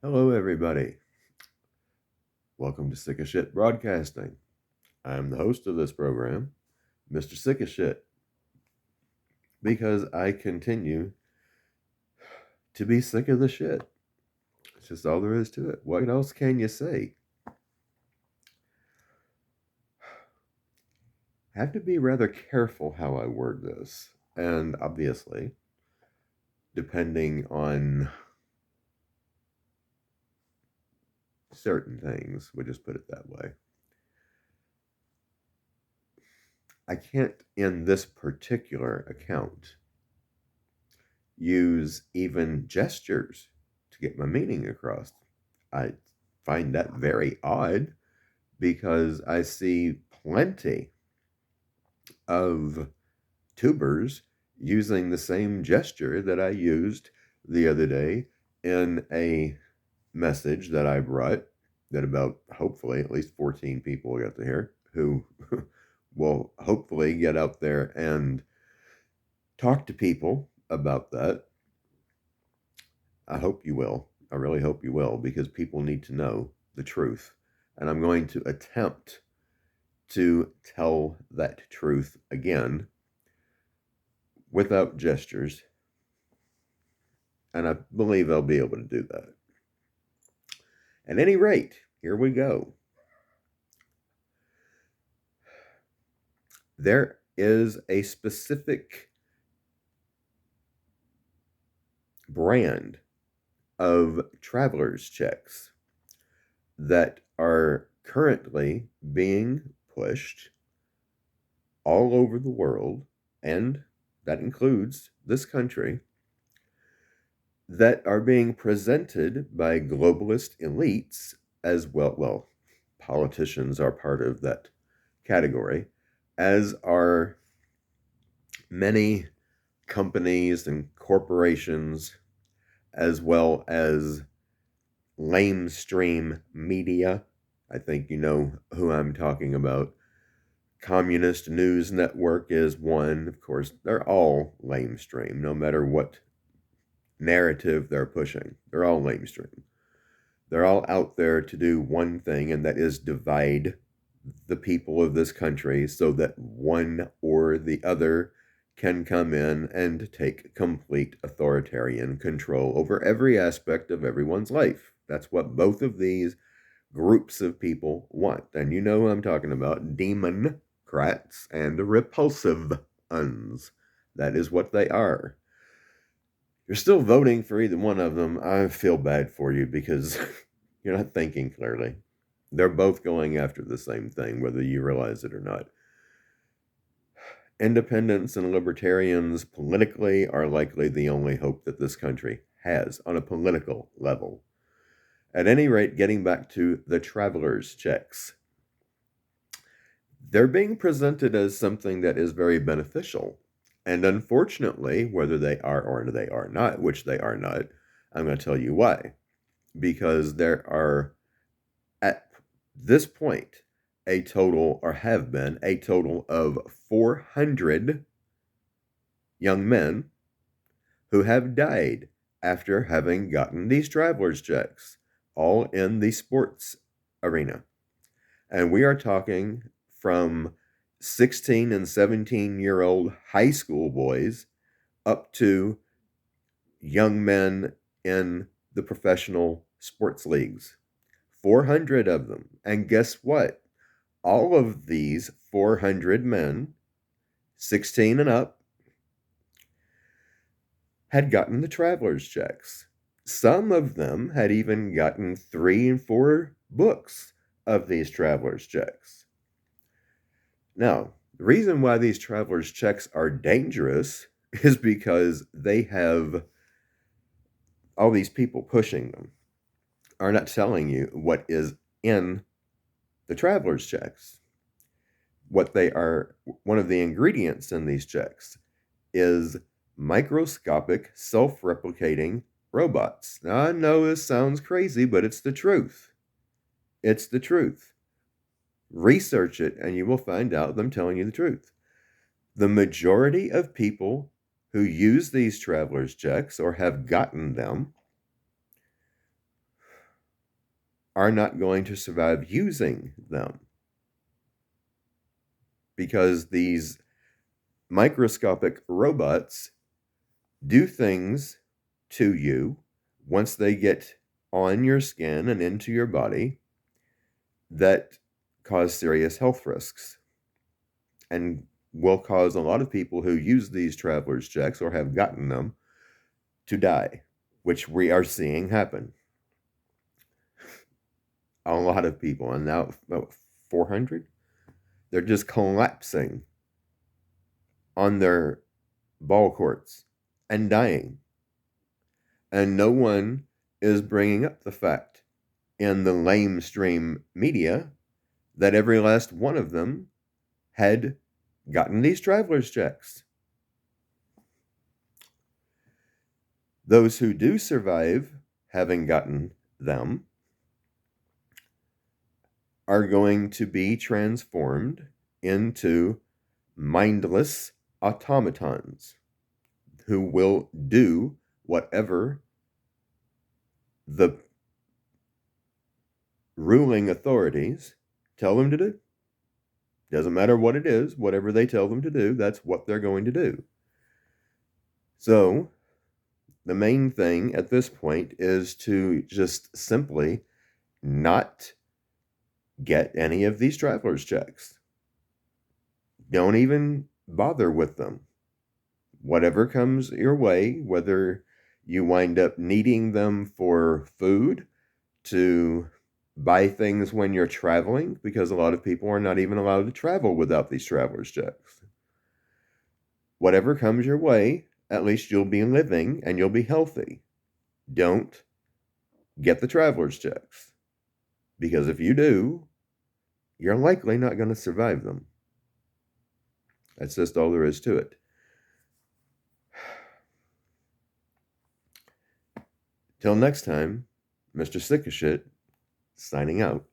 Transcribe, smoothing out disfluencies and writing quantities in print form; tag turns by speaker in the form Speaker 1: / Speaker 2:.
Speaker 1: Hello, everybody. Welcome to Sick of Shit Broadcasting. I'm the host of this program, Mr. Sick of Shit, because I continue to be sick of the shit. It's just all there is to it. What else can you say? I have to be rather careful how I word this. And obviously, depending on certain things, we'll just put it that way. I can't, in this particular account, use even gestures to get my meaning across. I find that very odd because I see plenty of tubers using the same gesture that I used the other day in a message that I brought that about hopefully at least 14 people got to hear who will hopefully get out there and talk to people about that. I hope you will. I really hope you will, because people need to know the truth. And I'm going to attempt to tell that truth again without gestures. And I believe I'll be able to do that. At any rate, here we go. There is a specific brand of traveler's checks that are currently being pushed all over the world, and that includes this country, that are being presented by globalist elites as well. Well, politicians are part of that category, as are many companies and corporations, as well as lamestream media. I think you know who I'm talking about. Communist News Network is one. Of course, they're all lamestream, no matter what narrative they're pushing. They're all lamestream. They're all out there to do one thing, and that is divide the people of this country so that one or the other can come in and take complete authoritarian control over every aspect of everyone's life. That's what both of these groups of people want. And you know who I'm talking about: democrats and repulsive uns. That is what they are. You're still voting for either one of them. I feel bad for you because you're not thinking clearly. They're both going after the same thing, whether you realize it or not. Independents and libertarians politically are likely the only hope that this country has on a political level. At any rate, getting back to the traveler's checks, they're being presented as something that is very beneficial. And unfortunately, whether they are or they are not, which they are not, I'm going to tell you why. Because there are, at this point, a total, or have been a total of 400 young men who have died after having gotten these traveler's checks, all in the sports arena. And we are talking from 16 and 17-year-old high school boys up to young men in the professional sports leagues. 400 of them. And guess what? All of these 400 men, 16 and up, had gotten the traveler's checks. Some of them had even gotten 3 and 4 books of these traveler's checks. Now, the reason why these traveler's checks are dangerous is because they have all these people pushing them are not telling you what is in the traveler's checks. What they are, one of the ingredients in these checks is microscopic self-replicating robots. Now, I know this sounds crazy, but it's the truth. It's the truth. Research it and you will find out them telling you the truth. The majority of people who use these traveler's checks or have gotten them are not going to survive using them, because these microscopic robots do things to you once they get on your skin and into your body that cause serious health risks and will cause a lot of people who use these traveler's checks or have gotten them to die, which we are seeing happen. A lot of people, and now about 400, they're just collapsing on their ball courts and dying. And no one is bringing up the fact in the lamestream media that every last one of them had gotten these traveler's checks. Those who do survive having gotten them are going to be transformed into mindless automatons who will do whatever the ruling authorities tell them to do. Doesn't matter what it is, whatever they tell them to do, that's what they're going to do. So, the main thing at this point is to just simply not get any of these traveler's checks. Don't even bother with them. Whatever comes your way, whether you wind up needing them for food, to buy things when you're traveling, because a lot of people are not even allowed to travel without these traveler's checks. Whatever comes your way, at least you'll be living and you'll be healthy. Don't get the traveler's checks, because if you do, you're likely not going to survive them. That's just all there is to it. Till next time, Mr. Sick of Shit, signing out.